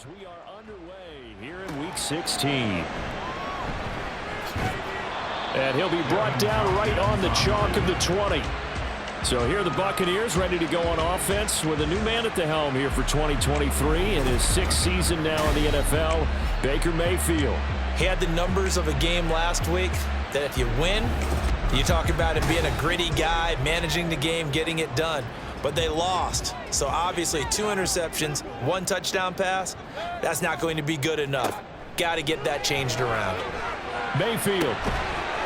as we are underway here in Week 16. And he'll be brought down right on the chalk of the 20. So here are the Buccaneers ready to go on offense with a new man at the helm here for 2023 in his 6th season now in the NFL, Baker Mayfield. He had the numbers of a game last week that if you win, you talk about him being a gritty guy, managing the game, getting it done. But they lost. So obviously 2 interceptions, 1 touchdown pass, that's not going to be good enough. Got to get that changed around. Mayfield.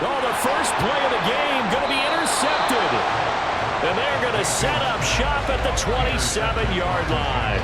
Oh, the first play of the game going to be intercepted. And they're going to set up shop at the 27-yard line.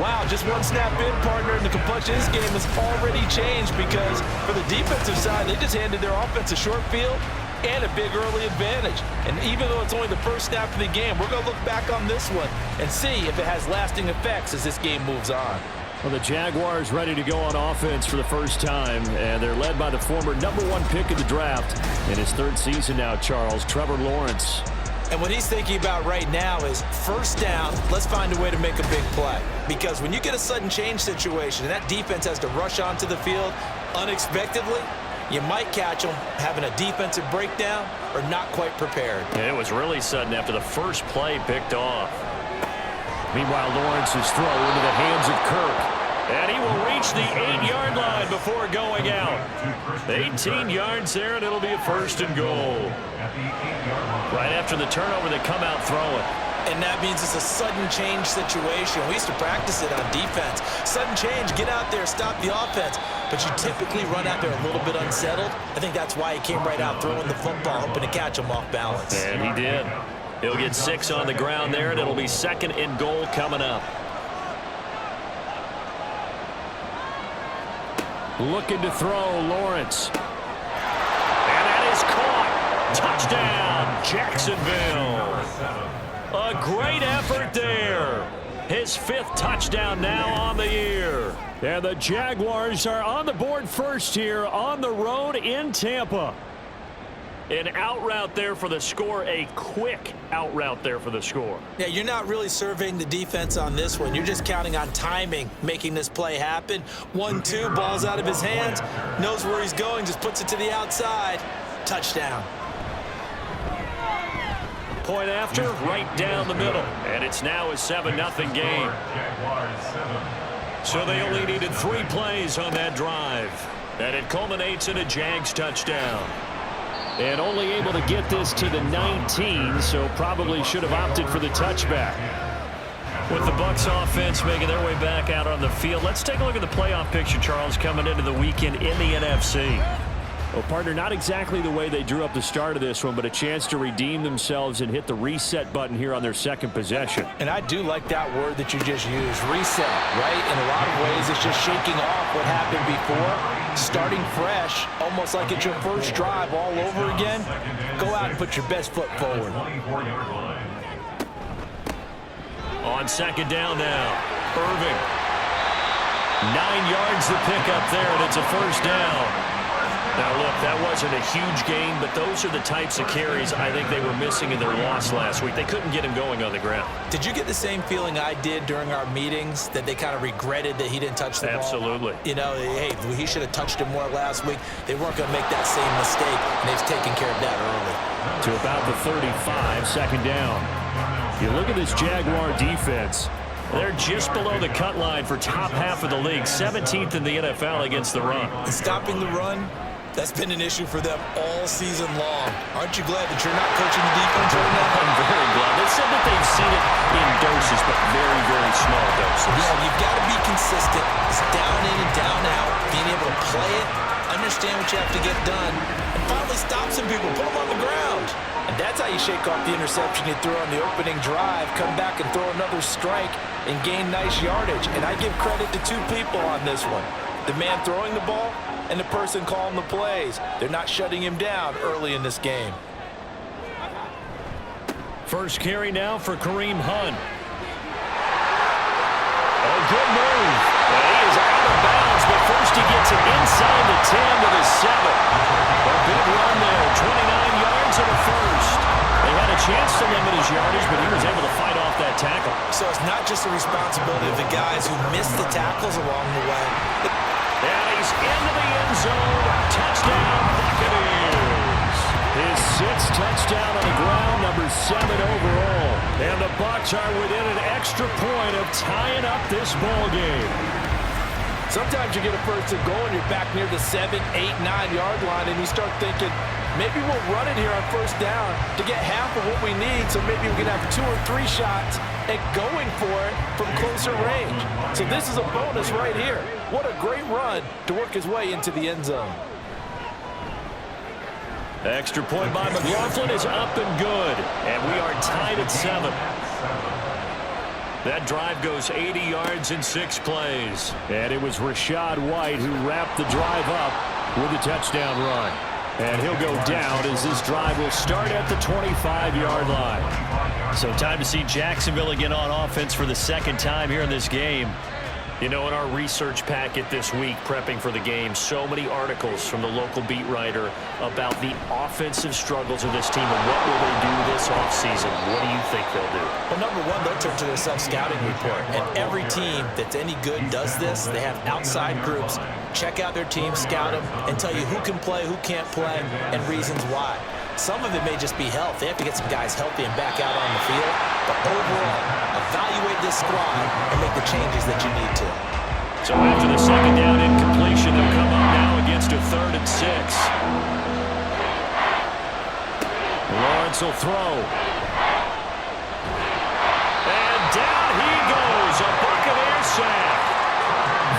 Wow, just 1 snap in, partner, and the complexion of this game has already changed because for the defensive side, they just handed their offense a short field and a big early advantage. And even though it's only the first snap of the game, we're going to look back on this one and see if it has lasting effects as this game moves on. Well, the Jaguars ready to go on offense for the first time, and they're led by the former #1 pick of the draft in his 3rd season now, Charles, Trevor Lawrence. And what he's thinking about right now is first down, let's find a way to make a big play. Because when you get a sudden change situation and that defense has to rush onto the field unexpectedly, you might catch them having a defensive breakdown or not quite prepared. And it was really sudden after the first play picked off. Meanwhile, Lawrence's throw into the hands of Kirk. And he will reach the 8-yard line before going out. 18 yards there, and it'll be a 1st and goal. Right after the turnover, they come out throwing. And that means it's a sudden change situation. We used to practice it on defense. Sudden change, get out there, stop the offense. But you typically run out there a little bit unsettled. I think that's why he came right out throwing the football, hoping to catch him off balance. And he did. He'll get 6 on the ground there, and it'll be 2nd and goal coming up. Looking to throw, Lawrence. And that is caught. Touchdown, Jacksonville. A great effort there. His 5th touchdown now on the year. And the Jaguars are on the board first here on the road in Tampa. An out route there for the score, a quick out route there for the score. Yeah, you're not really surveying the defense on this one. You're just counting on timing, making this play happen. 1-2, ball's out of his hands, knows where he's going, just puts it to the outside. Touchdown. Point after, right down the middle. And it's now a 7-0 game. So they only needed 3 plays on that drive. And it culminates in a Jags touchdown. And only able to get this to the 19, so probably should have opted for the touchback. With the Bucs offense making their way back out on the field, let's take a look at the playoff picture, Charles, coming into the weekend in the NFC. Well, partner, not exactly the way they drew up the start of this one, but a chance to redeem themselves and hit the reset button here on their 2nd possession. And I do like that word that you just used, reset, right? In a lot of ways, it's just shaking off what happened before, starting fresh, almost like it's your first drive all over again. Go out and put your best foot forward. On 2nd down now, Irving. 9 yards to pick up there, and it's a 1st down. Now, look, that wasn't a huge gain, but those are the types of carries I think they were missing in their loss last week. They couldn't get him going on the ground. Did you get the same feeling I did during our meetings, that they kind of regretted that he didn't touch the ball? Absolutely. You know, hey, he should have touched it more last week. They weren't going to make that same mistake, and they've taken care of that early. To about the 35, 2nd down. You look at this Jaguar defense. They're just below the cut line for top half of the league, 17th in the NFL against the run. And stopping the run, that's been an issue for them all season long. Aren't you glad that you're not coaching the defense right now? I'm very glad. They said that they've seen it in doses, but very, very small doses. Yeah, you've got to be consistent. It's down in and down out. Being able to play it, understand what you have to get done, and finally stop some people, put them on the ground. And that's how you shake off the interception you threw on the opening drive, come back and throw another strike and gain nice yardage. And I give credit to 2 people on this one. The man throwing the ball and the person calling the plays. They're not shutting him down early in this game. First carry now for Kareem Hunt. Oh, good move. And he is out of bounds, but first he gets it inside the 10 to the 7. A big run there, 29 yards and a 1st. They had a chance to limit his yardage, but he was able to fight off that tackle. So it's not just the responsibility of the guys who missed the tackles along the way. And he's into the end zone. Touchdown, Buccaneers. His 6th touchdown on the ground, number 7 overall. And the Bucs are within an extra point of tying up this ball game. Sometimes you get a first and goal and you're back near the 7, 8, 9-yard line, and you start thinking, maybe we'll run it here on first down to get half of what we need, so maybe we can have 2 or 3 shots at going for it from closer range. So this is a bonus right here. What a great run to work his way into the end zone. Extra point by McLaughlin is up and good, and we are tied at 7. That drive goes 80 yards in 6 plays. And it was Rachaad White who wrapped the drive up with a touchdown run. And he'll go down as this drive will start at the 25-yard line. So time to see Jacksonville again on offense for the 2nd time here in this game. You know, in our research packet this week, prepping for the game, so many articles from the local beat writer about the offensive struggles of this team and what will they do this offseason. What do you think they'll do? Well, number one, they'll turn to their self-scouting report. And every team that's any good does this. They have outside groups. Check out their team, scout them, and tell you who can play, who can't play, and reasons why. Some of it may just be health. They have to get some guys healthy and back out on the field. But overall, evaluate this squad and make the changes that you need to. So after the 2nd down incompletion, they'll come up now against a 3rd and 6. Lawrence will throw. And down he goes. A Buccaneer sack.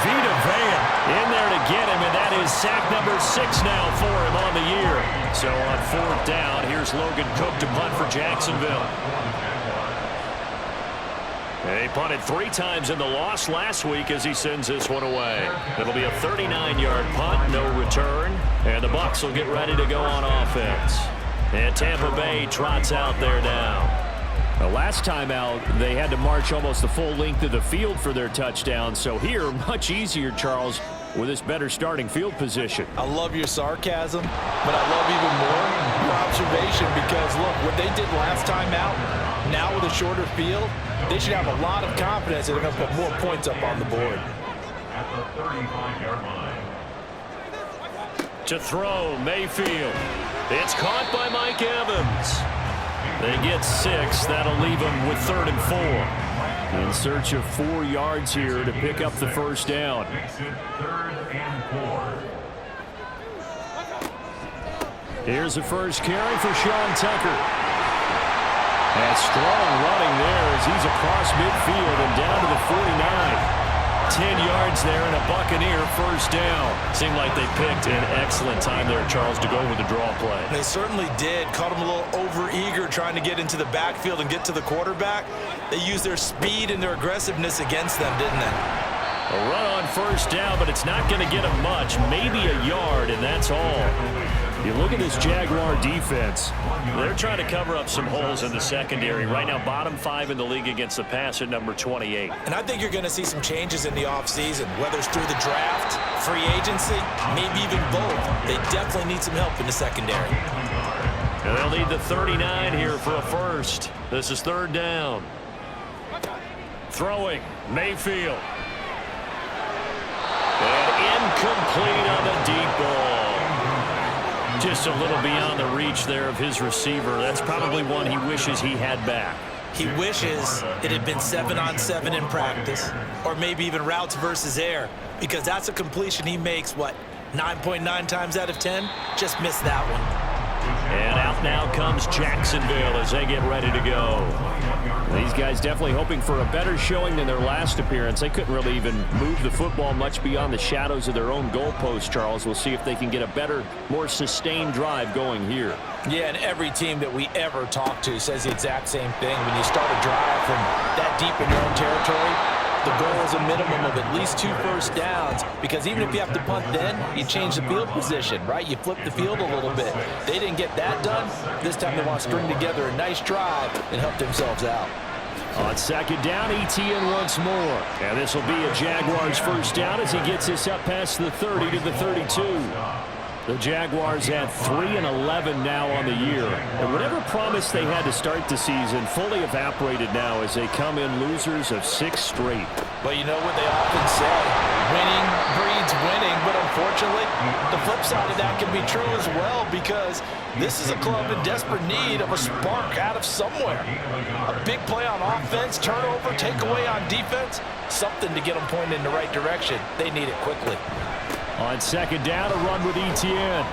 Vita Vea in there to get him, and that is sack number 6 now for him on the year. So on 4th down, here's Logan Cook to punt for Jacksonville. He punted 3 times in the loss last week as he sends this one away. It'll be a 39-yard punt, no return, and the Bucs will get ready to go on offense. And Tampa Bay trots out there now. The last time out, they had to march almost the full length of the field for their touchdown. So here, much easier, Charles, with this better starting field position. I love your sarcasm, but I love even more your observation because, look, what they did last time out, now with a shorter field, they should have a lot of confidence that they're going to put more points up on the board. At the 35-yard line. To throw, Mayfield. It's caught by Mike Evans. They get 6. That'll leave them with 3rd and 4. In search of 4 yards here to pick up the first down. Exit 3rd and 4. Here's the first carry for Sean Tucker. And strong running there as he's across midfield and down to the 49. 10 yards there and a Buccaneer first down. Seemed like they picked an excellent time there, Charles, to go with the draw play. They certainly did. Caught him a little over-eager trying to get into the backfield and get to the quarterback. They used their speed and their aggressiveness against them, didn't they? A run on first down, but it's not going to get him much. Maybe a yard, and that's all. You look at this Jaguar defense. They're trying to cover up some holes in the secondary. Right now, bottom 5 in the league against the pass at number 28. And I think you're going to see some changes in the offseason, whether it's through the draft, free agency, maybe even both. They definitely need some help in the secondary. And they'll need the 39 here for a first. This is 3rd down. Throwing, Mayfield. And incomplete on the deep ball. Just a little beyond the reach there of his receiver. That's probably one he wishes he had back. He wishes it had been 7-on-7 in practice, or maybe even routes versus air, because that's a completion he makes, 9.9 times out of 10? Just missed that one. And out now comes Jacksonville as they get ready to go. These guys definitely hoping for a better showing than their last appearance. They couldn't really even move the football much beyond the shadows of their own goalpost, Charles. We'll see if they can get a better, more sustained drive going here. Yeah, and every team that we ever talk to says the exact same thing. When you start a drive from that deep in your own territory, the goal is a minimum of at least 2 first downs, because even if you have to punt then, you change the field position, right? You flip the field a little bit. They didn't get that done. This time they want to string together a nice drive and help themselves out. On 2nd down, ETN once more. And this will be a Jaguars first down as he gets this up past the 30 to the 32. The Jaguars at 3-11 now on the year. And whatever promise they had to start the season fully evaporated now as they come in losers of 6 straight. Well, you know what they often say, winning breeds winning, but unfortunately, the flip side of that can be true as well, because this is a club in desperate need of a spark out of somewhere. A big play on offense, turnover, takeaway on defense, something to get them pointed in the right direction. They need it quickly. On second down, a run with Etienne.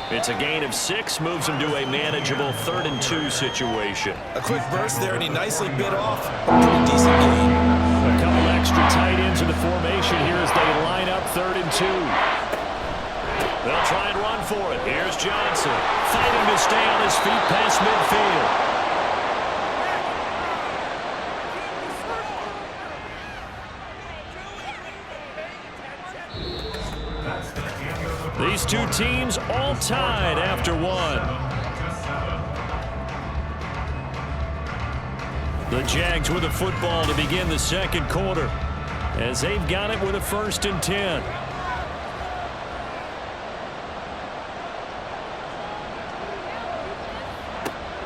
It's a gain of 6, moves him to a manageable 3rd and 2 situation. A quick burst there, and he nicely bit off a pretty decent gain. A couple extra tight ends in the formation here as they line up 3rd and 2. They'll try and run for it. Here's Johnson, fighting to stay on his feet past midfield. These two teams all tied after 1. The Jags with the football to begin the second quarter as they've got it with a 1st and 10.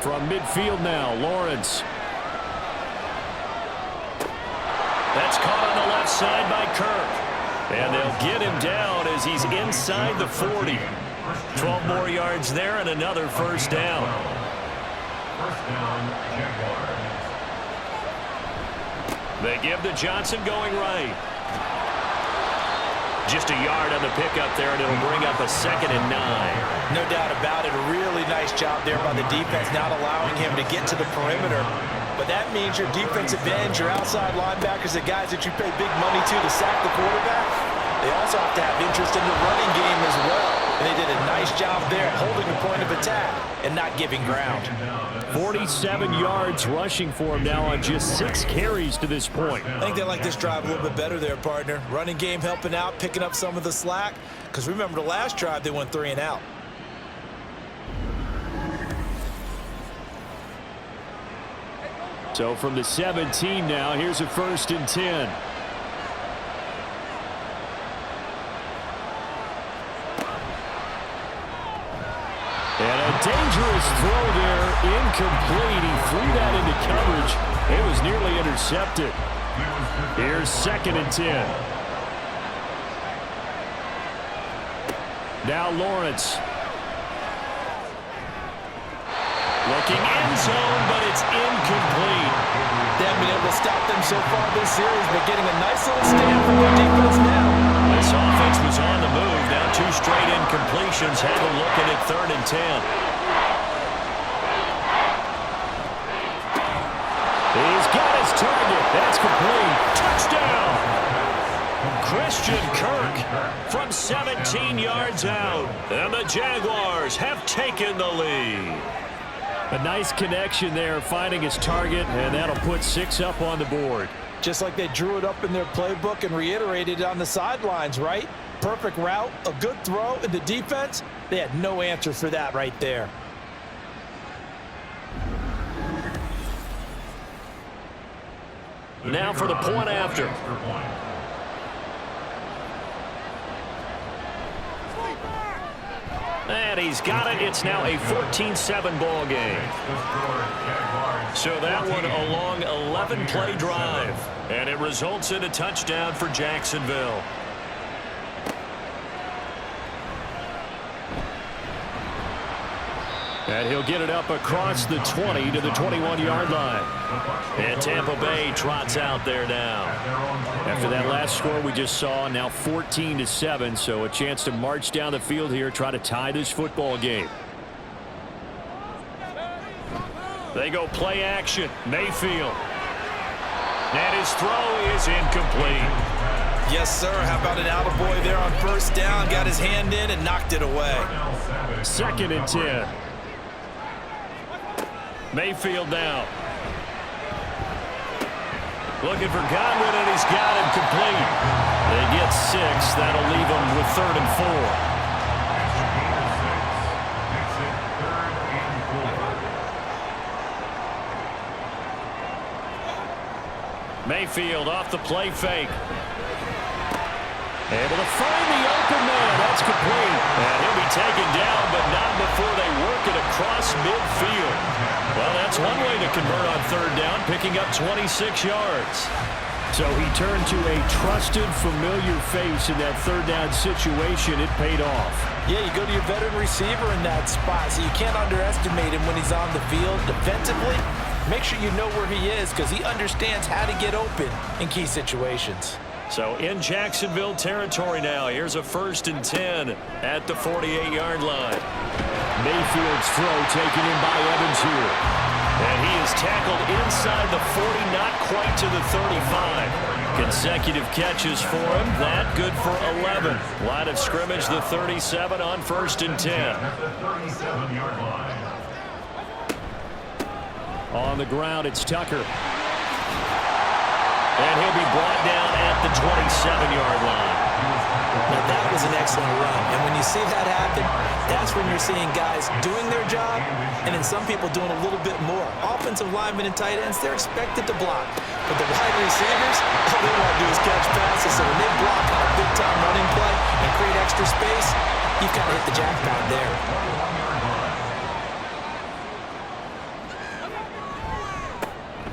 From midfield now, Lawrence. That's caught on the left side by Kirk. And they'll get him down as he's inside the 40. 12 more yards there and another 1st down. First down, Jaguars. They give to Johnson going right. Just a yard on the pickup there, and it'll bring up a 2nd and 9. No doubt about it. A really nice job there by the defense, not allowing him to get to the perimeter. But that means your defensive ends, your outside linebackers, the guys that you pay big money to sack the quarterback, they also have to have interest in the running game as well. And they did a nice job there holding the point of attack and not giving ground. 47 yards rushing for him now on just 6 carries to this point. I think they like this drive a little bit better there, partner. Running game helping out, picking up some of the slack. Because remember, the last drive, they went 3 and out. So from the 17 now, here's a 1st and 10. And a dangerous throw there, incomplete. He threw that into coverage. It was nearly intercepted. Here's 2nd and 10. Now Lawrence. Looking end zone, but it's incomplete. They haven't been able to stop them so far this series, but getting a nice little stand from their defense now. This offense was on the move. Now 2 straight incompletions. Have a look at it 3rd and 10. He's got his target. That's complete. Touchdown. Christian Kirk from 17 yards out. And the Jaguars have taken the lead. A nice connection there, finding his target, and that'll put 6 up on the board. Just like they drew it up in their playbook and reiterated it on the sidelines, right? Perfect route, a good throw, and the defense, they had no answer for that right there. Now for the point after. And he's got it. It's now a 14-7 ball game. So that one a long 11-play drive. And it results in a touchdown for Jacksonville. And he'll get it up across the 20 to the 21-yard line. And Tampa Bay trots out there now. After that last score we just saw, now 14-7, so a chance to march down the field here, try to tie this football game. They go play action. Mayfield. And his throw is incomplete. Yes, sir. How about an attaboy there on 1st down? Got his hand in and knocked it away. 2nd and 10. Mayfield now. Looking for Godwin, and he's got him complete. They get 6. That'll leave them with 3rd and 4. Mayfield off the play fake. Able to find the open man. That's complete. And be taken down, but not before they work it across midfield. Well, that's one way to convert on third down, picking up 26 yards. So he turned to a trusted, familiar face in that third down situation. It paid off. Yeah, you go to your veteran receiver in that spot, so you can't underestimate him when he's on the field. Defensively, make sure you know where he is because he understands how to get open in key situations. So in Jacksonville territory now, here's a 1st and 10 at the 48-yard line. Mayfield's throw taken in by Evans here. And he is tackled inside the 40, not quite to the 35. Consecutive catches for him. That good for 11. Line of scrimmage, the 37 on 1st and 10. On the ground, it's Tucker. And he'll be brought down at the 27-yard line. Now, that was an excellent run. And when you see that happen, that's when you're seeing guys doing their job and then some people doing a little bit more. Offensive linemen and tight ends, they're expected to block. But the wide receivers, all they want to do is catch passes. So when they block on a big-time running play and create extra space, you've kind of hit the jackpot there.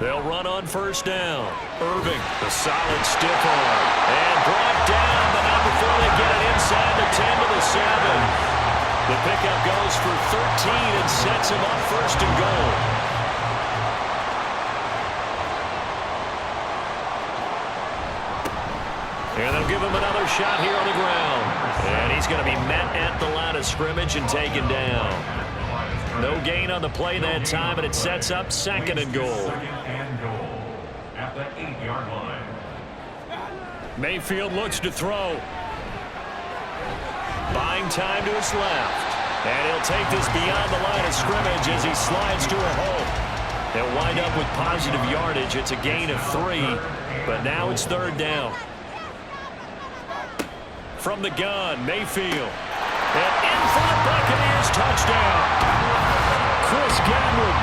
They'll run on 1st down. Irving, the solid stiff arm. And brought down, but not before they get it inside the 10 to the 7. The pickup goes for 13 and sets him up 1st and goal. And they'll give him another shot here on the ground. And he's going to be met at the line of scrimmage and taken down. No gain on the play that time, and it sets up 2nd and goal. At the 8-yard line. Mayfield looks to throw. Buying time to his left. And he'll take this beyond the line of scrimmage as he slides to a hole. They'll wind up with positive yardage. It's a gain of 3, but now it's 3rd down. From the gun, Mayfield. And in for the Buccaneers touchdown. Chris Godwin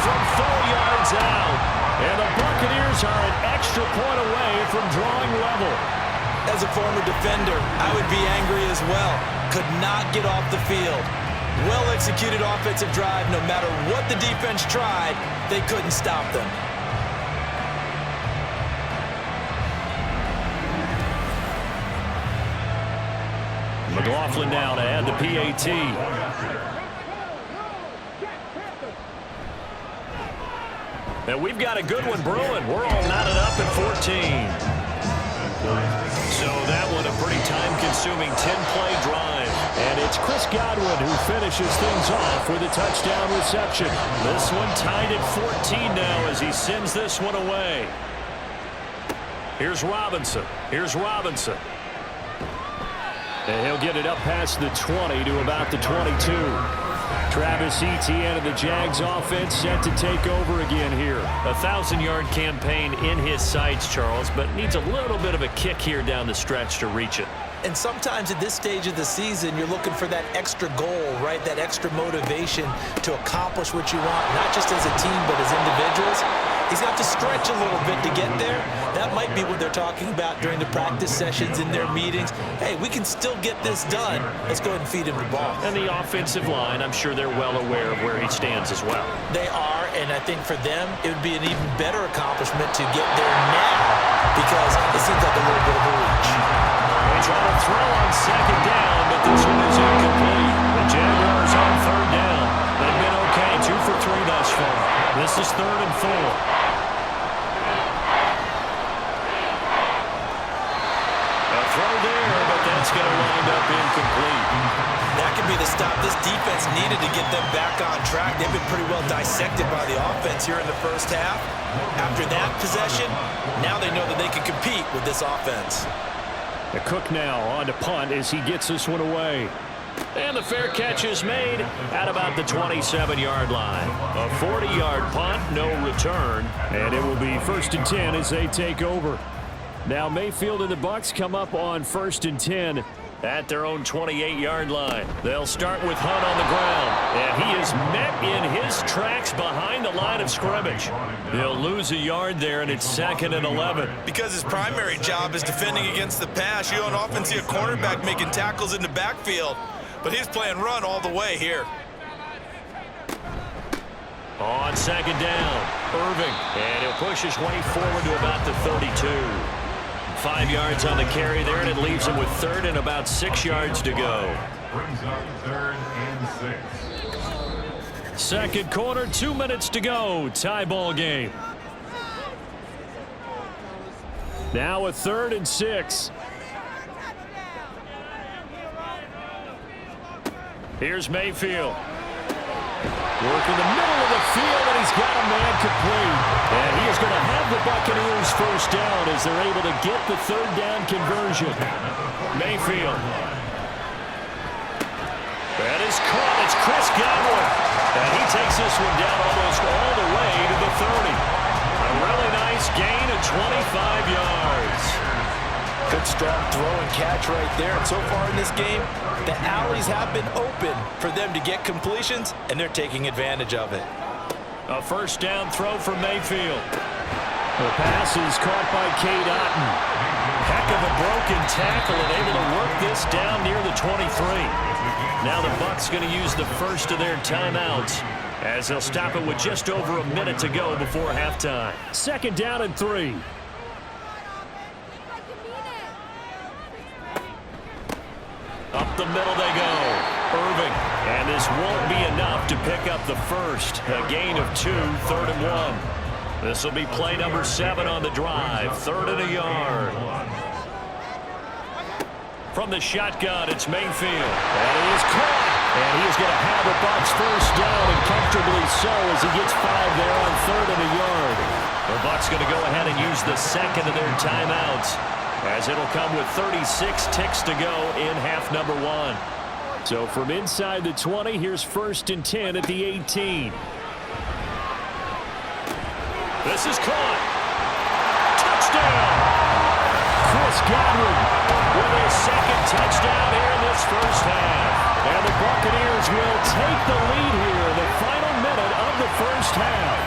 from 4 yards out. And the Buccaneers are an extra point away from drawing level. As a former defender, I would be angry as well. Could not get off the field. Well-executed offensive drive. No matter what the defense tried, they couldn't stop them. McLaughlin now to add the PAT. And we've got a good one brewing. We're all knotted up at 14. So that one a pretty time-consuming 10-play drive. And it's Chris Godwin who finishes things off with a touchdown reception. This one tied at 14 now as he sends this one away. Here's Robinson. And he'll get it up past the 20 to about the 22. Travis Etienne of the Jags offense set to take over again here. A 1,000-yard campaign in his sights, Charles, but needs a little bit of a kick here down the stretch to reach it. And sometimes at this stage of the season, you're looking for that extra goal, right? That extra motivation to accomplish what you want, not just as a team, but as individuals. He's got to stretch a little bit to get there. That might be what they're talking about during the practice sessions in their meetings. Hey, we can still get this done. Let's go ahead and feed him the ball. And the offensive line, I'm sure they're well aware of where he stands as well. They are, and I think for them, it would be an even better accomplishment to get there now because it seems like a little bit of a reach. They try to throw on 2nd down, but this one is incomplete. The Jaguars on 3rd down. They've been okay, 2 for 3 thus far. This is 3rd and 4. That's going to wind up incomplete. That could be the stop this defense needed to get them back on track. They've been pretty well dissected by the offense here in the first half. After that possession, now they know that they can compete with this offense. The Cook now on to punt as he gets this one away. And the fair catch is made at about the 27-yard line. A 40-yard punt, no return. And it will be 1st and 10 as they take over. Now Mayfield and the Bucs come up on 1st and 10 at their own 28-yard line. They'll start with Hunt on the ground, and he is met in his tracks behind the line of scrimmage. They'll lose a yard there, and it's 2nd and 11. Because his primary job is defending against the pass, you don't often see a cornerback making tackles in the backfield. but he's playing run all the way here. On second down, Irving. And he'll push his way forward to about the 32. 5 yards on the carry there, and it leaves him with third and about 6 yards to go. Brings up 3rd and 6. Second quarter, 2 minutes to go. Tie ball game. Now a 3rd and 6. Here's Mayfield. Working the middle of the field, and he's got a man complete. And he is going to have the Buccaneers first down as they're able to get the 3rd down conversion. Mayfield. That is caught. It's Chris Godwin. And he takes this one down almost all the way to the 30. A really nice gain of 25 yards. Good strong throw and catch right there. And so far in this game, the alleys have been open for them to get completions, and they're taking advantage of it. A first down throw for Mayfield. The pass is caught by Cade Otton. Heck of a broken tackle and able to work this down near the 23. Now the Bucs going to use the first of their timeouts as they'll stop it with just over a minute to go before halftime. Second down and 3. Up the middle they go. Irving. And this won't be enough to pick up the first. A gain of 2, 3rd and 1. This will be play number 7 on the drive. 3rd and a yard. From the shotgun, it's Mayfield. And he is caught. And he is going to have the Bucs first down, and comfortably so as he gets 5 there on 3rd and a yard. The Bucs going to go ahead and use the second of their timeouts, as it'll come with 36 ticks to go in half number 1. So from inside the 20, here's 1st and 10 at the 18. This is caught. Touchdown! Chris Godwin with his second touchdown here in this first half. And the Buccaneers will take the lead here in the final minute of the first half.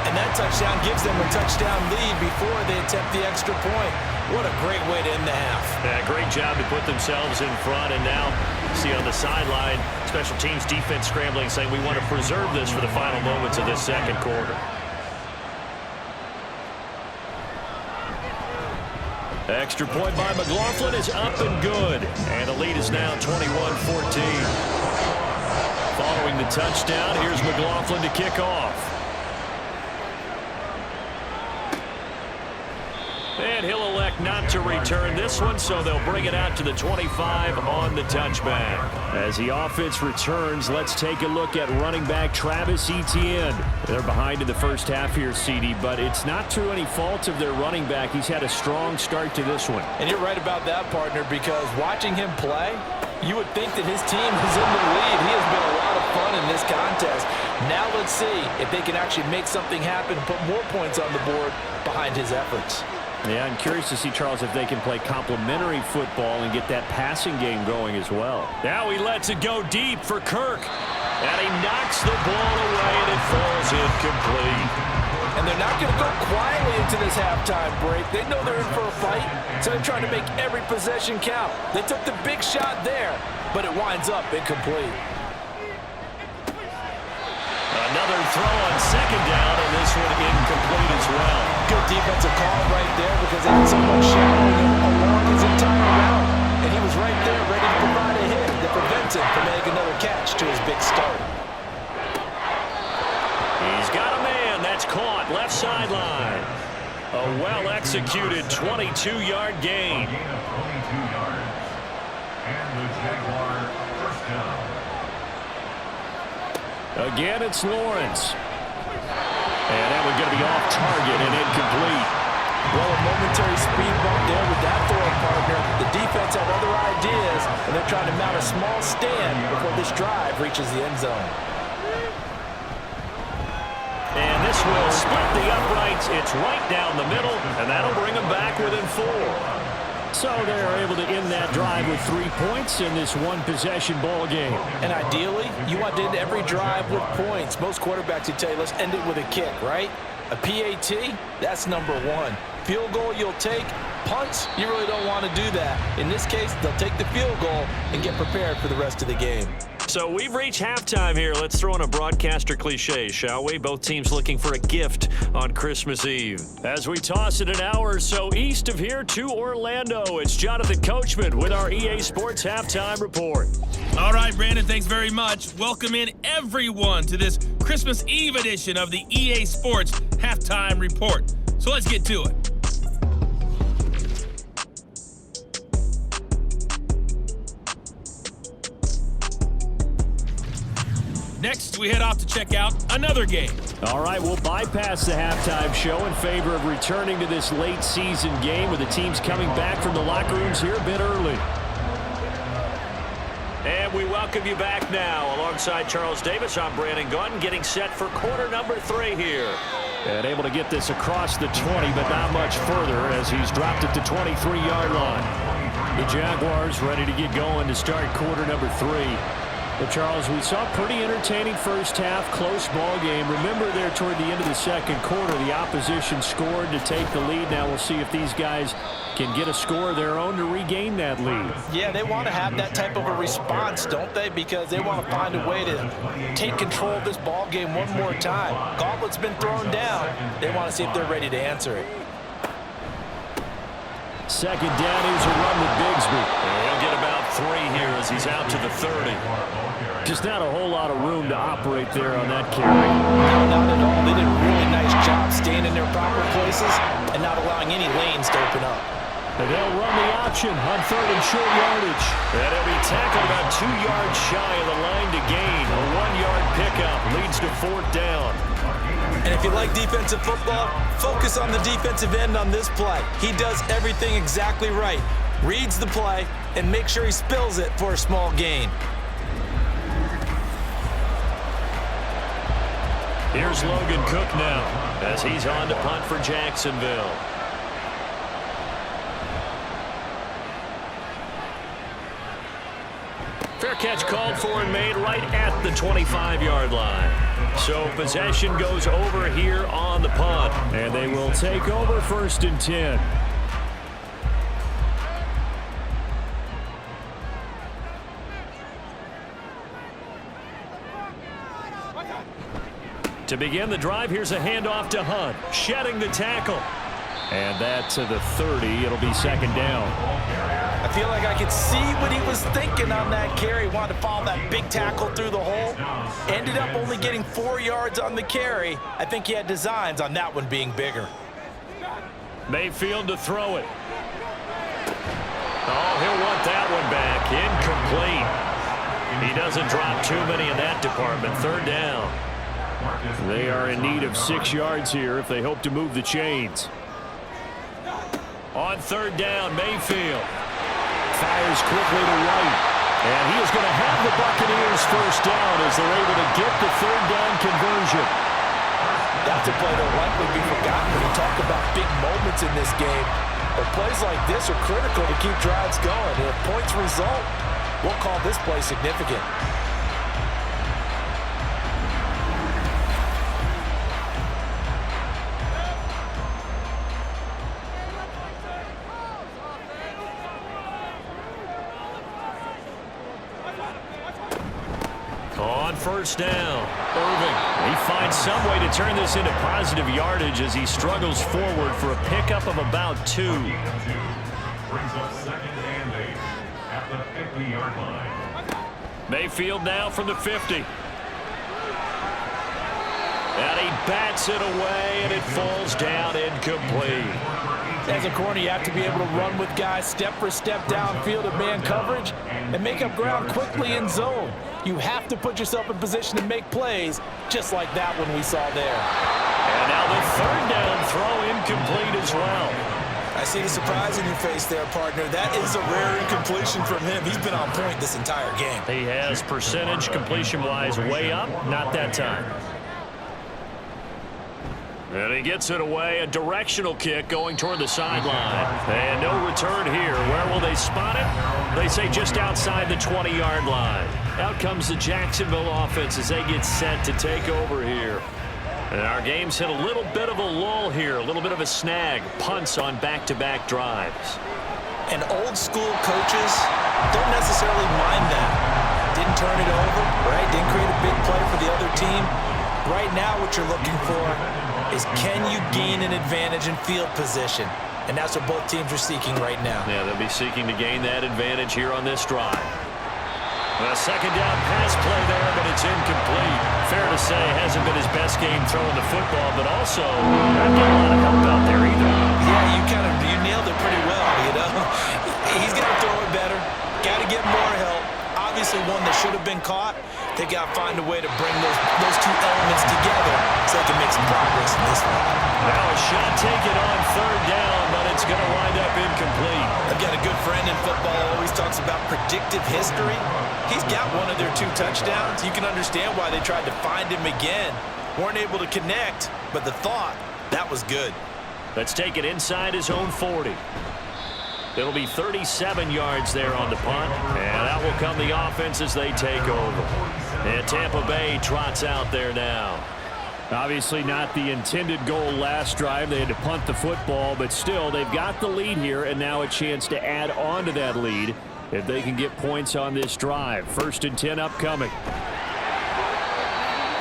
And that touchdown gives them a touchdown lead before they attempt the extra point. What a great way to end the half. Yeah, great job to put themselves in front, and now see on the sideline, special teams defense scrambling, saying we want to preserve this for the final moments of this second quarter. Extra point by McLaughlin is up and good, and the lead is now 21-14. Following the touchdown, here's McLaughlin to kick off. And he'll elect not to return this one, so they'll bring it out to the 25 on the touchback. As the offense returns, let's take a look at running back Travis Etienne. They're behind in the first half here, CD, but it's not through any fault of their running back. He's had a strong start to this one. And you're right about that, partner, because watching him play, you would think that his team is in the lead. He has been a lot of fun in this contest. Now let's see if they can actually make something happen, put more points on the board behind his efforts. Yeah, I'm curious to see, Charles, if they can play complementary football and get that passing game going as well. Now he lets it go deep for Kirk. And he knocks the ball away, and it falls incomplete. And they're not going to go quietly into this halftime break. They know they're in for a fight, so they're trying to make every possession count. They took the big shot there, but it winds up incomplete. Another throw on second down, and this one incomplete as well. Good defensive call right there because they had someone shadowing him along his entire route. And he was right there ready to provide a hit that prevents him from making another catch to his big start. He's got a man. That's caught left sideline. A well-executed 22-yard gain. A gain of 22 yards. And the Jaguar first down. Again, it's Lawrence. And that one's going to be off target and incomplete. Well, a momentary speed bump there with that throwing partner. The defense had other ideas, and they're trying to mount a small stand before this drive reaches the end zone. And this will split the uprights. It's right down the middle, and that'll bring them back within 4. So they're able to end that drive with 3 points in this one-possession ball game. And ideally, you want to end every drive with points. Most quarterbacks would tell you, let's end it with a kick, right? A PAT, that's number 1. Field goal you'll take, punts, you really don't want to do that. In this case, they'll take the field goal and get prepared for the rest of the game. So we've reached halftime here. Let's throw in a broadcaster cliche, shall we? Both teams looking for a gift on Christmas Eve. As we toss it an hour or so east of here to Orlando, it's Jonathan Coachman with our EA Sports Halftime Report. All right, Brandon, thanks very much. Welcome in everyone to this Christmas Eve edition of the EA Sports Halftime Report. So let's get to it. Next, we head off to check out another game. All right, we'll bypass the halftime show in favor of returning to this late season game with the teams coming back from the locker rooms here a bit early. And we welcome you back now. Alongside Charles Davis, I'm Brandon Gaudin, getting set for quarter number 3 here. And able to get this across the 20, but not much further as he's dropped it to 23-yard line. The Jaguars ready to get going to start quarter number 3. Well, Charles, we saw a pretty entertaining first half, close ball game. Remember there toward the end of the second quarter, the opposition scored to take the lead. Now we'll see if these guys can get a score of their own to regain that lead. Yeah, they want to have that type of a response, don't they? Because they want to find a way to take control of this ball game one more time. Gauntlet's been thrown down. They want to see if they're ready to answer it. Second down, here's a run with Bigsby. He'll get about 3 here as he's out to the 30. Just not a whole lot of room to operate there on that carry. No, not at all. They did a really nice job staying in their proper places and not allowing any lanes to open up. And they'll run the option on 3rd and short yardage. And he'll be tackled about 2 yards shy of the line to gain. A 1-yard pickup leads to 4th down. And if you like defensive football, focus on the defensive end on this play. He does everything exactly right. Reads the play and makes sure he spills it for a small gain. Here's Logan Cook now as he's on to punt for Jacksonville. Fair catch called for and made right at the 25-yard line. So possession goes over here on the punt. And they will take over 1st and 10. To begin the drive, here's a handoff to Hunt, shedding the tackle. And that to the 30. It'll be 2nd down. I feel like I could see what he was thinking on that carry. Wanted to follow that big tackle through the hole. Ended up only getting 4 yards on the carry. I think he had designs on that one being bigger. Mayfield to throw it. Oh, he'll want that one back. Incomplete. He doesn't drop too many in that department. 3rd down. They are in need of 6 yards here if they hope to move the chains. On 3rd down, Mayfield. Fires quickly to right. And he is going to have the Buccaneers 1st down as they're able to get the 3rd down conversion. That's a play that'll likely be forgotten when you talk about big moments in this game. But plays like this are critical to keep drives going. And if points result, we'll call this play significant. On 1st down, Irving. He finds some way to turn this into positive yardage as he struggles forward for a pickup of about 2. Brings up 2nd and 8 at the 50-yard line. Mayfield now from the 50. And he bats it away, and it falls down incomplete. As a corner, you have to be able to run with guys step for step downfield of man coverage and make up ground quickly in zone. You have to put yourself in position to make plays, just like that one we saw there. And now the 3rd down throw incomplete as well. I see the surprise in your face there, partner. That is a rare incompletion from him. He's been on point this entire game. He has percentage completion-wise way up, not that time. And he gets it away, a directional kick going toward the sideline. And no return here. Where will they spot it? They say just outside the 20-yard line. Out comes the Jacksonville offense as they get set to take over here. And our game's hit a little bit of a lull here, a little bit of a snag. Punts on back-to-back drives. And old school coaches don't necessarily mind that. Didn't turn it over, right? Didn't create a big play for the other team. Right now what you're looking for is, can you gain an advantage in field position? And that's what both teams are seeking right now. Yeah, they'll be seeking to gain that advantage here on this drive. A second down pass play there, but it's incomplete. Fair to say, hasn't been his best game throwing the football, but also not getting a lot of help out there either. Yeah, you nailed it pretty well, you know. He's got to throw it better. Got to get more help. Obviously one that should have been caught. They got to find a way to bring those two elements together so they can make some progress in this one. Now a shot taken on third down, but it's going to wind up incomplete. I've got a good friend in football, always talks about predictive history. He's got one of their 2 touchdowns. You can understand why they tried to find him again. Weren't able to connect, but the thought, that was good. Let's take it inside his own 40. It'll be 37 yards there on the punt, and that will come the offense as they take over. And Tampa Bay trots out there now. Obviously not the intended goal last drive. They had to punt the football, but still they've got the lead here, and now a chance to add on to that lead if they can get points on this drive. 1st and 10 upcoming.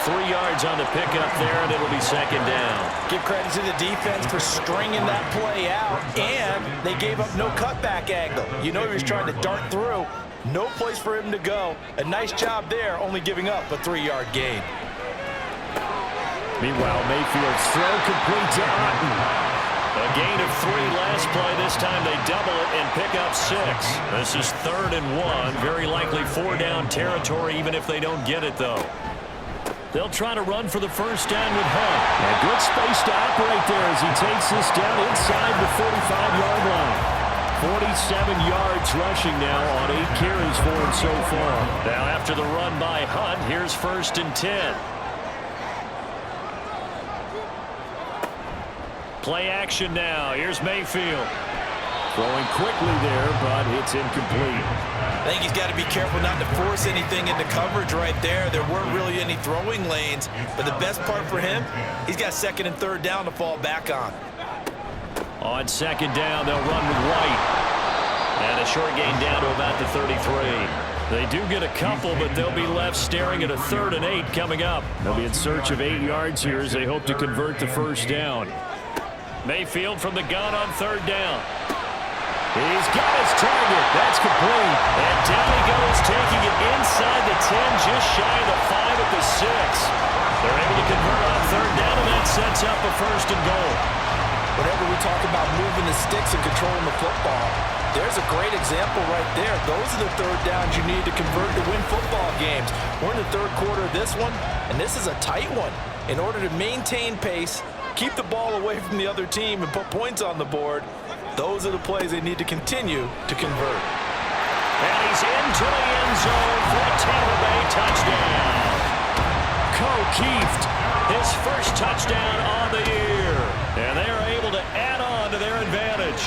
3 yards on the pickup there, and it'll be second down. Give credit to the defense for stringing that play out, and they gave up no cutback angle. You know he was trying to dart through. No place for him to go. A nice job there, only giving up a 3-yard gain. Meanwhile, Mayfield's throw complete to Otten. A gain of 3 last play. This time they double it and pick up 6. This is 3rd and 1. Very likely 4-down territory, even if they don't get it, though. They'll try to run for the first down with Hunt. And good space to operate there as he takes this down inside the 45-yard line. 47 yards rushing now on 8 carries for him so far. Now after the run by Hunt, here's 1st and 10. Play action now. Here's Mayfield. Throwing quickly there, but it's incomplete. I think he's got to be careful not to force anything into coverage right there. There weren't really any throwing lanes, but the best part for him, he's got 2nd and 3rd down to fall back on. On 2nd down, they'll run with White. And a short gain down to about the 33. They do get a couple, but they'll be left staring at a 3rd and 8 coming up. They'll be in search of 8 yards here as they hope to convert the first down. Mayfield from the gun on 3rd down. He's got his target. That's complete. And down he goes, taking it inside the 10, just shy of the 5 at the 6. They're able to convert on 3rd down, and that sets up a 1st and goal. Whenever we talk about moving the sticks and controlling the football, there's a great example right there. Those are the 3rd downs you need to convert to win football games. We're in the 3rd quarter of this one, and this is a tight one. In order to maintain pace, keep the ball away from the other team, and put points on the board, those are the plays they need to continue to convert. And he's into the end zone for a Tampa Bay touchdown. O'Keefe, his first touchdown on the year. And they are able to add on to their advantage.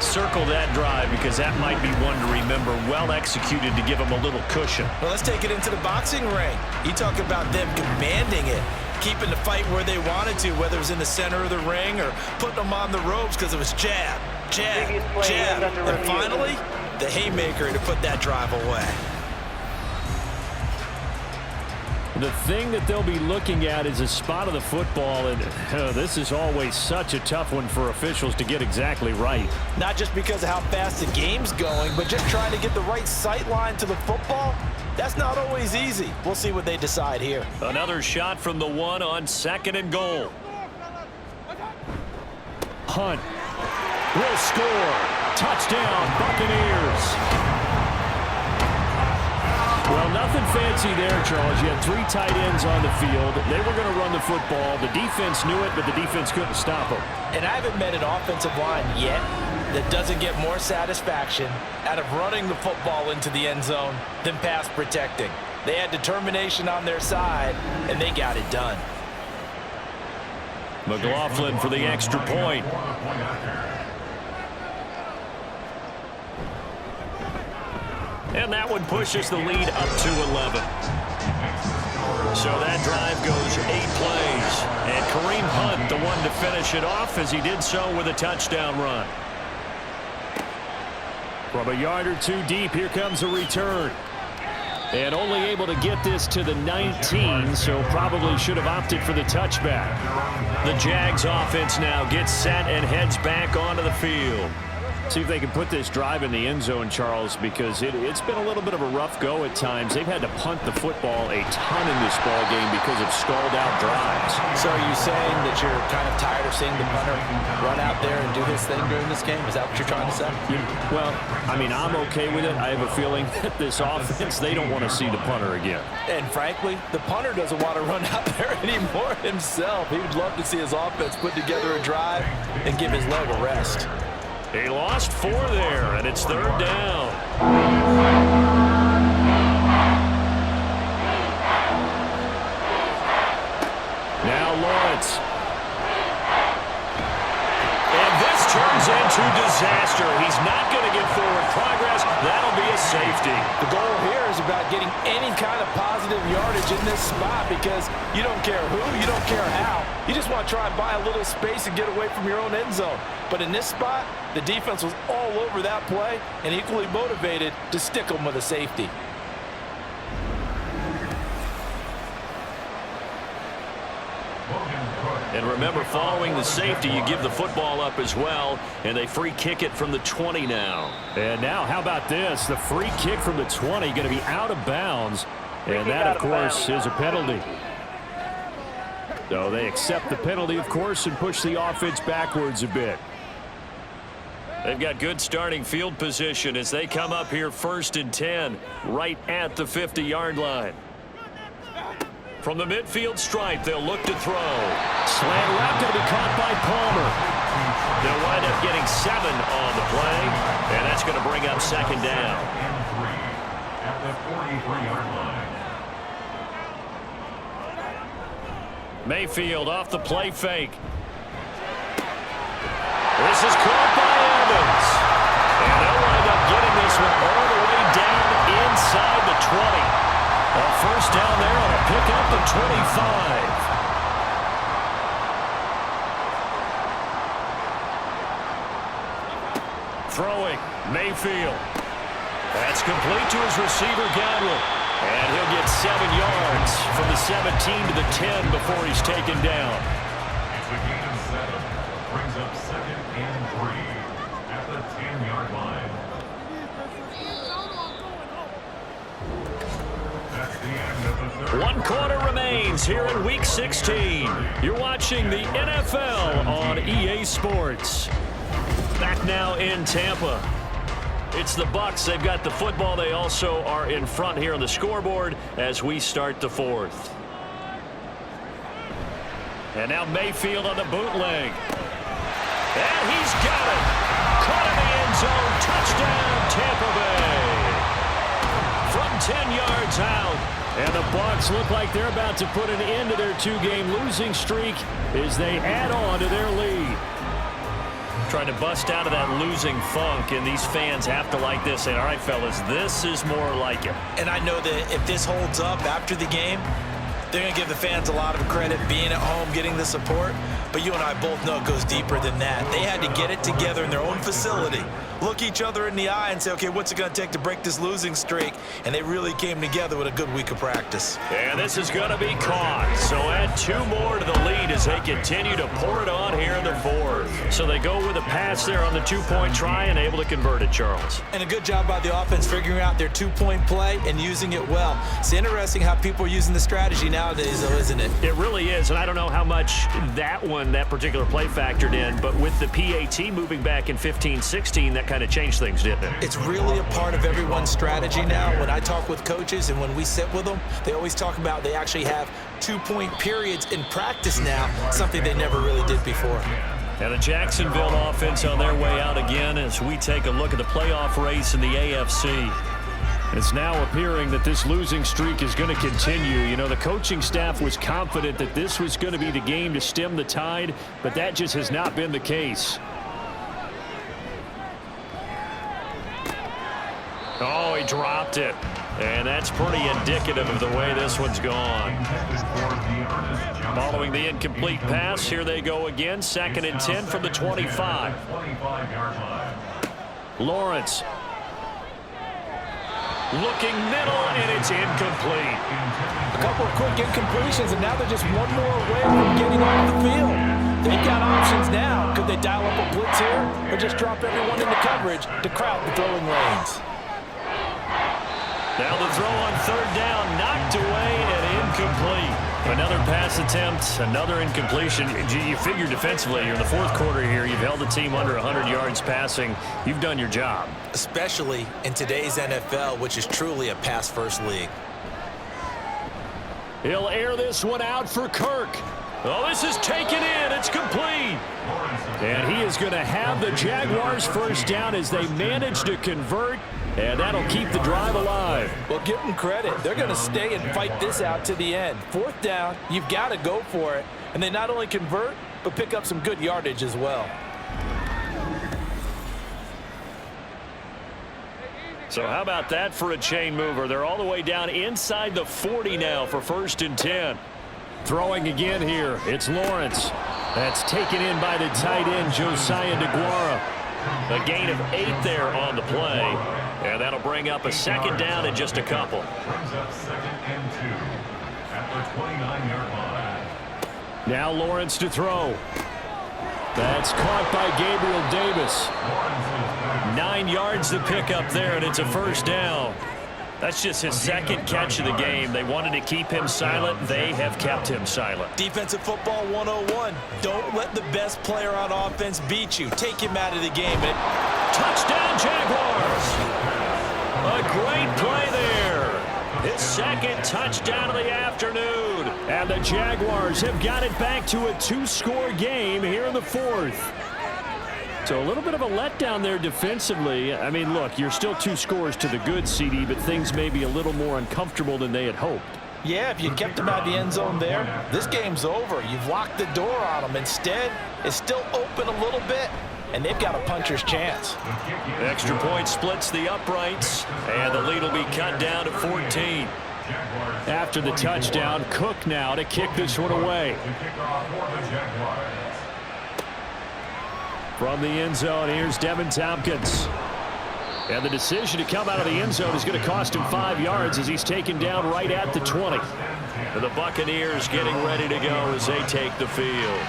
Circle that drive because that might be one to remember. Well executed to give them a little cushion. Well, let's take it into the boxing ring. You talk about them commanding it, keeping the fight where they wanted to, whether it was in the center of the ring or putting them on the ropes because it was jab, jab, jab. And finally, the haymaker to put that drive away. The thing that they'll be looking at is a spot of the football, and this is always such a tough one for officials to get exactly right. Not just because of how fast the game's going, but just trying to get the right sight line to the football. That's not always easy. We'll see what they decide here. Another shot from the 1 on 2nd and goal. Hunt will score. Touchdown, Buccaneers. Well, nothing fancy there, Charles. You had 3 tight ends on the field. They were going to run the football. The defense knew it, but the defense couldn't stop them. And I haven't met an offensive line yet that doesn't get more satisfaction out of running the football into the end zone than pass protecting. They had determination on their side, and they got it done. McLaughlin for the extra point. And that one pushes the lead up to 11. So that drive goes 8 plays. And Kareem Hunt, the one to finish it off, as he did so with a touchdown run. From a yard or two deep, here comes a return. And only able to get this to the 19, so probably should have opted for the touchback. The Jags offense now gets set and heads back onto the field. See if they can put this drive in the end zone, Charles, because it's been a little bit of a rough go at times. They've had to punt the football a ton in this ball game because of stalled-out drives. So are you saying that you're kind of tired of seeing the punter run out there and do his thing during this game? Is that what you're trying to say? Well, I mean, I'm okay with it. I have a feeling that this offense, they don't want to see the punter again. And frankly, the punter doesn't want to run out there anymore himself. He would love to see his offense put together a drive and give his leg a rest. He lost 4 there, and it's 3rd down. Now Lawrence. And this turns into disaster. He's not going to get forward progress. That'll be a safety. The goal here is about getting any kind of positive yardage in this spot because you don't care who, you don't care how. You just want to try and buy a little space and get away from your own end zone. But in this spot, the defense was all over that play and equally motivated to stick them with a safety. And remember, following the safety, you give the football up as well, and they free kick it from the 20 now. And now, how about this? The free kick from the 20 going to be out of bounds. And that, of course, is a penalty. So they accept the penalty, of course, and push the offense backwards a bit. They've got good starting field position as they come up here 1st and 10, right at the 50-yard line. From the midfield stripe, they'll look to throw. Slant route going to be caught by Palmer. They'll wind up getting 7 on the play, and that's going to bring up 2nd down. At the 43-yard line. Mayfield off the play fake. This is caught by Evans. And they'll wind up getting this one all the way down inside the 20. A 1st down there on a pickup of 25. Throwing, Mayfield. That's complete to his receiver, Godwin. And he'll get 7 yards from the 17 to the 10 before he's taken down. It's a gain of 7. Brings up 2nd and 3 at the 10-yard line. That's the end of the 3rd. 1 quarter remains here in Week 16. You're watching the NFL on EA Sports. Back now in Tampa. It's the Bucs. They've got the football. They also are in front here on the scoreboard as we start the 4th. And now Mayfield on the bootleg. And he's got it. Caught in the end zone. Touchdown, Tampa Bay. From 10 yards out. And the Bucs look like they're about to put an end to their 2-game losing streak as they add on to their lead. Trying to bust out of that losing funk, and these fans have to like this. And all right, fellas, this is more like it. And I know that if this holds up after the game, they're going to give the fans a lot of credit being at home, getting the support. But you and I both know it goes deeper than that. They had to get it together in their own facility, look each other in the eye and say, okay, what's it going to take to break this losing streak? And they really came together with a good week of practice. And this is going to be caught. So add 2 more to the lead as they continue to pour it on here in the 4th. So they go with a pass there on the 2-point try and able to convert it, Charles. And a good job by the offense figuring out their 2-point play and using it well. It's interesting how people are using the strategy nowadays, though, isn't it? It really is, and I don't know how much that particular play factored in, but with the PAT moving back in 15-16, that kind of changed things, didn't it? It's really a part of everyone's strategy now. When I talk with coaches and when we sit with them, they always talk about they actually have 2-point periods in practice now, something they never really did before. And the Jacksonville offense on their way out again as we take a look at the playoff race in the AFC. It's now appearing that this losing streak is going to continue. You know, the coaching staff was confident that this was going to be the game to stem the tide, but that just has not been the case. Oh, he dropped it. And that's pretty indicative of the way this one's gone. Following the incomplete pass, here they go again. 2nd and 10 from the 25. Lawrence. Looking middle, and it's incomplete. A couple of quick incompletions, and now they're just one more away from getting off the field. They've got options now. Could they dial up a blitz here or just drop everyone into coverage to crowd the throwing lanes? Now the throw on 3rd down, knocked away and incomplete. Another pass attempt, another incompletion. You figure defensively, you're in the 4th quarter here. You've held the team under 100 yards passing. You've done your job. Especially in today's NFL, which is truly a pass-first league. He'll air this one out for Kirk. Oh, this is taken in. It's complete. And he is going to have the Jaguars first down as they manage to convert. And that'll keep the drive alive. Well, give them credit. They're going to stay and fight this out to the end. 4th down, you've got to go for it. And they not only convert, but pick up some good yardage as well. So how about that for a chain mover? They're all the way down inside the 40 now for 1st and 10. Throwing again here. It's Lawrence. That's taken in by the tight end, Josiah DeGuara. A gain of 8 there on the play. And that'll bring up a 2nd down in just a couple. Brings up 2nd and 2 at the 29-yard line. Now Lawrence to throw. That's caught by Gabriel Davis. 9 yards to pick up there, and it's a 1st down. That's just his 2nd catch of the game. They wanted to keep him silent. They have kept him silent. Defensive football 101. Don't let the best player on offense beat you. Take him out of the game. Touchdown, Jaguars! A great play there. His 2nd touchdown of the afternoon. And the Jaguars have got it back to a 2-score game here in the 4th. So a little bit of a letdown there defensively. I mean, look, you're still 2 scores to the good, CD, but things may be a little more uncomfortable than they had hoped. Yeah, if you kept them out of the end zone there, this game's over. You've locked the door on them. Instead, it's still open a little bit, and they've got a puncher's chance. Extra point splits the uprights, and the lead will be cut down to 14. After the touchdown, Cook now to kick this one away. From the end zone, here's Devin Tompkins. And the decision to come out of the end zone is going to cost him 5 yards as he's taken down right at the 20. And the Buccaneers getting ready to go as they take the field.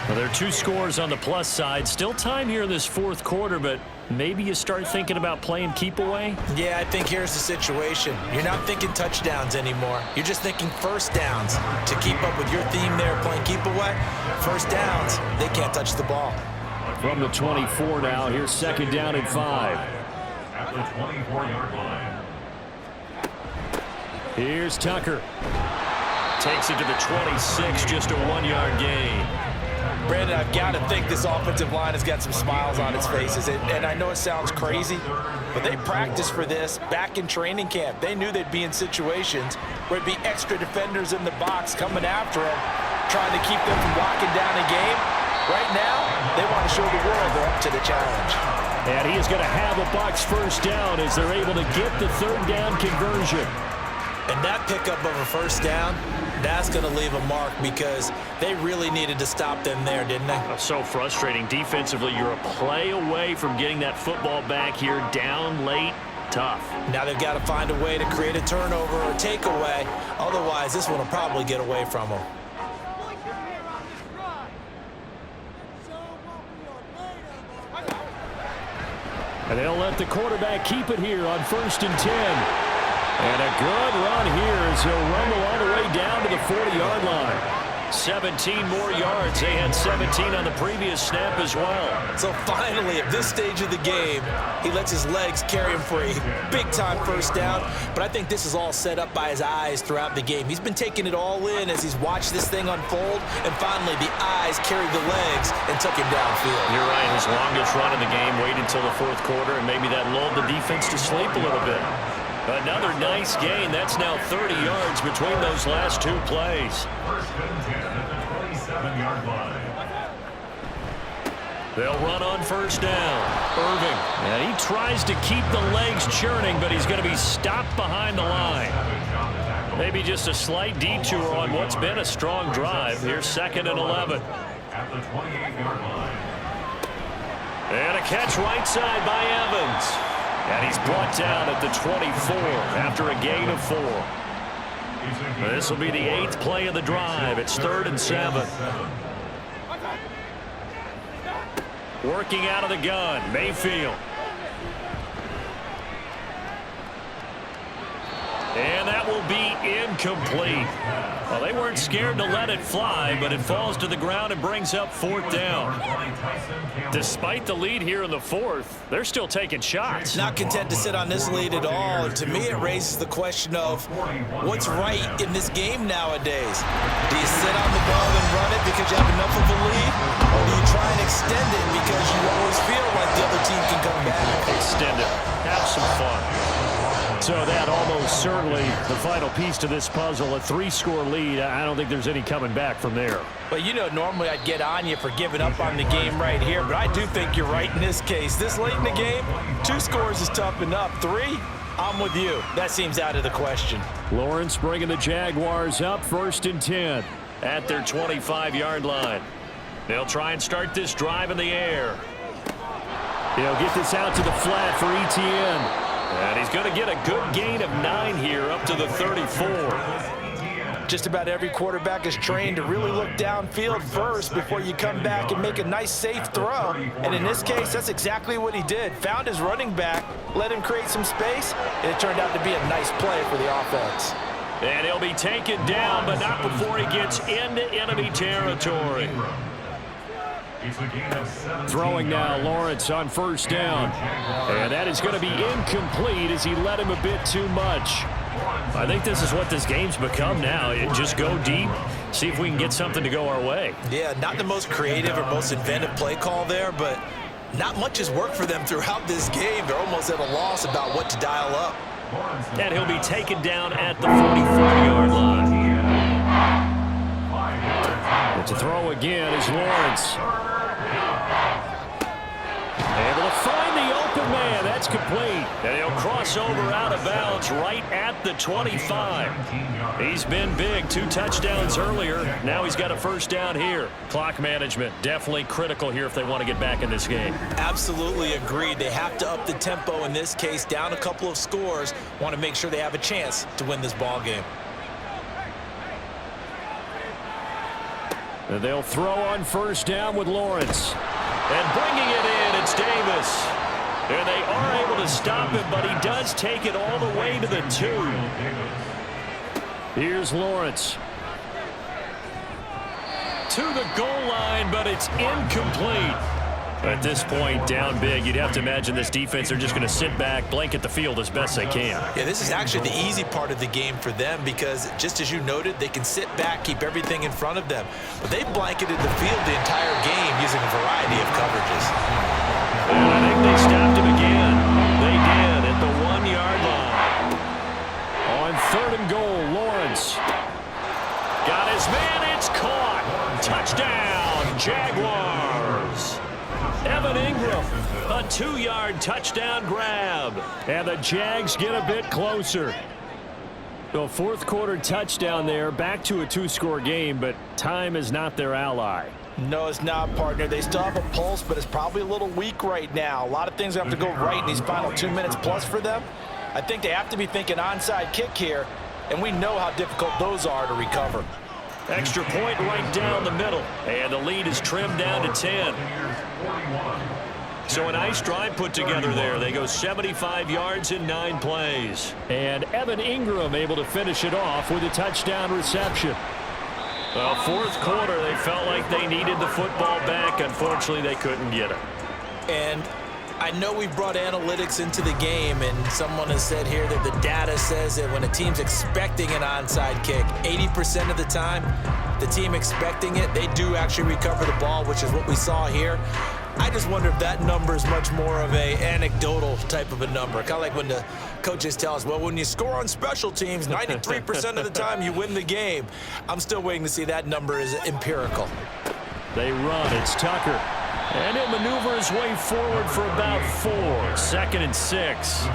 Well, there are 2 scores on the plus side. Still time here in this 4th quarter, but maybe you start thinking about playing keep away? Yeah, I think here's the situation. You're not thinking touchdowns anymore. You're just thinking 1st downs. To keep up with your theme there, playing keep away, 1st downs, they can't touch the ball. From the 24 now, here's 2nd down and 5. At the 24-yard line. Here's Tucker. Takes it to the 26, just a 1-yard gain. Brandon, I've got to think this offensive line has got some smiles on its faces. And I know it sounds crazy, but they practiced for this back in training camp. They knew they'd be in situations where it'd be extra defenders in the box coming after them, trying to keep them from locking down a game. Right now, they want to show the world they're up to the challenge. And he is going to have a Bucs first down as they're able to get the 3rd down conversion. And that pickup of a 1st down, that's going to leave a mark because they really needed to stop them there, didn't they? So frustrating. Defensively, you're a play away from getting that football back here down late. Tough. Now they've got to find a way to create a turnover or takeaway. Otherwise, this one will probably get away from them. And they'll let the quarterback keep it here on 1st and 10. And a good run here as he'll rumble all the way down to the 40-yard line. 17 more yards. They had 17 on the previous snap as well. So finally, at this stage of the game, he lets his legs carry him for a big-time 1st down. But I think this is all set up by his eyes throughout the game. He's been taking it all in as he's watched this thing unfold. And finally, the eyes carried the legs and took him downfield. You're right. His longest run in the game waited until the 4th quarter, and maybe that lulled the defense to sleep a little bit. Another nice gain. That's now 30 yards between those last 2 plays. 1st and 10 at the 27-yard line. They'll run on first down. Irving. And he tries to keep the legs churning, but he's going to be stopped behind the line. Maybe just a slight detour on what's been a strong drive. Here's 2nd and 11. At the 28-yard line. And a catch right side by Evans. And he's brought down at the 24 after a gain of 4. This will be the 8th play of the drive. It's 3rd and 7. Working out of the gun, Mayfield. And that will be incomplete. Well, they weren't scared to let it fly, but it falls to the ground and brings up 4th down. Despite the lead here in the 4th, they're still taking shots. Not content to sit on this lead at all. And to me, it raises the question of what's right in this game nowadays. Do you sit on the ball and run it because you have enough of a lead? Or do you try and extend it because you always feel like the other team can come back? Extend it. Have some fun. So that almost certainly the final piece to this puzzle, a 3-score lead. I don't think there's any coming back from there. But you know, normally I'd get on you for giving up on the game right here, but I do think you're right in this case. This late in the game, 2 scores is tough enough. 3, I'm with you. That seems out of the question. Lawrence bringing the Jaguars up 1st and 10 at their 25-yard line. They'll try and start this drive in the air. He'll get this out to the flat for Etienne. And he's going to get a good gain of 9 here up to the 34. Just about every quarterback is trained to really look downfield first before you come back and make a nice, safe throw. And in this case, that's exactly what he did. Found his running back, let him create some space, and it turned out to be a nice play for the offense. And he'll be taken down, but not before he gets into enemy territory. Throwing now, Lawrence on 1st down. And that is going to be incomplete as he led him a bit too much. I think this is what this game's become now. Just go deep, see if we can get something to go our way. Yeah, not the most creative or most inventive play call there, but not much has worked for them throughout this game. They're almost at a loss about what to dial up. And he'll be taken down at the 44-yard line. And to throw again is Lawrence. Able to find the open man. That's complete. And he'll cross over out of bounds right at the 25. He's been big. 2 touchdowns earlier. Now he's got a 1st down here. Clock management definitely critical here if they want to get back in this game. Absolutely agreed. They have to up the tempo in this case. Down a couple of scores. Want to make sure they have a chance to win this ball game. And they'll throw on 1st down with Lawrence. And bringing it in, it's Davis. And they are able to stop him, but he does take it all the way to the 2. Here's Lawrence. To the goal line, but it's incomplete. At this point, down big, you'd have to imagine this defense are just going to sit back, blanket the field as best they can. Yeah, this is actually the easy part of the game for them because, just as you noted, they can sit back, keep everything in front of them. But they've blanketed the field the entire game using a variety of coverages. And I think they stopped him again. They did at the 1-yard line. On 3rd and goal, Lawrence. Got his man, it's caught. Touchdown, Jaguars. Evan Ingram, a 2-yard touchdown grab. And the Jags get a bit closer. So 4th quarter touchdown there, back to a 2-score game, but time is not their ally. No, it's not, partner. They still have a pulse, but it's probably a little weak right now. A lot of things have to go right in these final 2 minutes plus for them. I think they have to be thinking onside kick here, and we know how difficult those are to recover. Extra point right down the middle, and the lead is trimmed down to 10. So a nice drive put together there. They go 75 yards in 9 plays. And Evan Ingram able to finish it off with a touchdown reception. Well, 4th quarter, they felt like they needed the football back. Unfortunately, they couldn't get it. And I know we've brought analytics into the game, and someone has said here that the data says that when a team's expecting an onside kick, 80% of the time, the team expecting it, they do actually recover the ball, which is what we saw here. I just wonder if that number is much more of a anecdotal type of a number. Kind of like when the coaches tell us, well, when you score on special teams, 93% of the time you win the game. I'm still waiting to see that number is empirical. They run. It's Tucker. And he'll maneuver his way forward for about 4. 2nd and 6.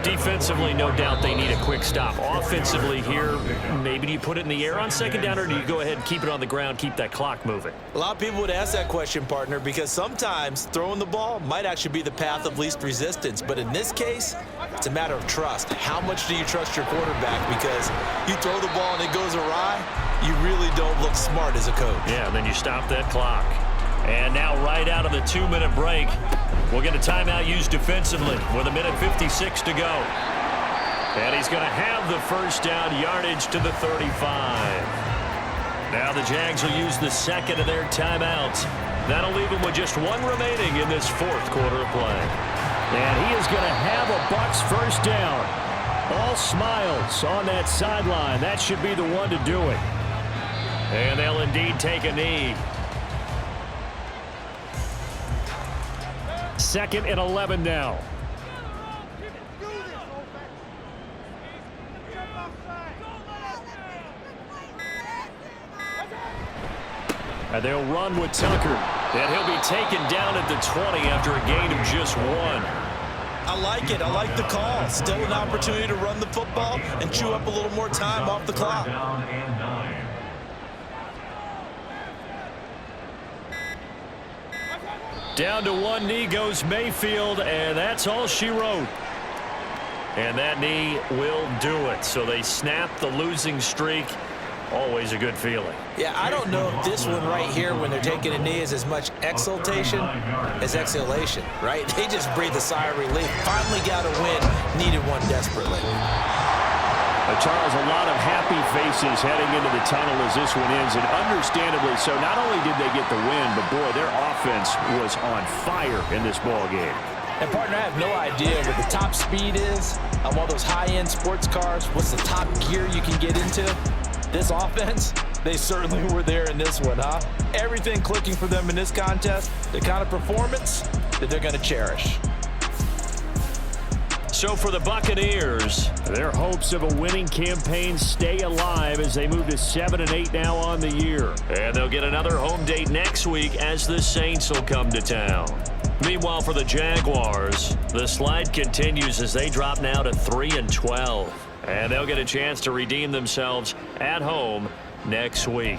Defensively, no doubt they need a quick stop. Offensively here, maybe do you put it in the air on 2nd down, or do you go ahead and keep it on the ground, keep that clock moving? A lot of people would ask that question, partner, because sometimes throwing the ball might actually be the path of least resistance. But in this case, it's a matter of trust. How much do you trust your quarterback? Because you throw the ball and it goes awry, you really don't look smart as a coach. Yeah, and then you stop that clock. And now right out of the 2-minute break, we'll get a timeout used defensively with 1:56 to go. And he's going to have the first down, yardage to the 35. Now the Jags will use the second of their timeouts. That'll leave them with just 1 remaining in this 4th quarter of play. And he is going to have a Bucs first down. All smiles on that sideline. That should be the one to do it. And they'll indeed take a knee. 2nd and 11 now. And they'll run with Tucker. And he'll be taken down at the 20 after a gain of just 1. I like it. I like the call. Still an opportunity to run the football and chew up a little more time off the clock. Down and 9. Down to 1 knee goes Mayfield, and that's all she wrote. And that knee will do it. So they snap the losing streak. Always a good feeling. Yeah, I don't know if this one right here, when they're taking a knee, is as much exultation as exhalation, right? They just breathe a sigh of relief. Finally got a win. Needed one desperately. Charles, a lot of happy faces heading into the tunnel as this one ends, and understandably so. Not only did they get the win, but boy, their offense was on fire in this ball game. And partner, I have no idea what the top speed is on one of those high-end sports cars. What's the top gear you can get into? This offense, they certainly were there in this one, huh? Everything clicking for them in this contest, the kind of performance that they're going to cherish. So for the Buccaneers, their hopes of a winning campaign stay alive as they move to 7-8 now on the year. And they'll get another home date next week as the Saints will come to town. Meanwhile, for the Jaguars, the slide continues as they drop now to 3-12. And they'll get a chance to redeem themselves at home next week.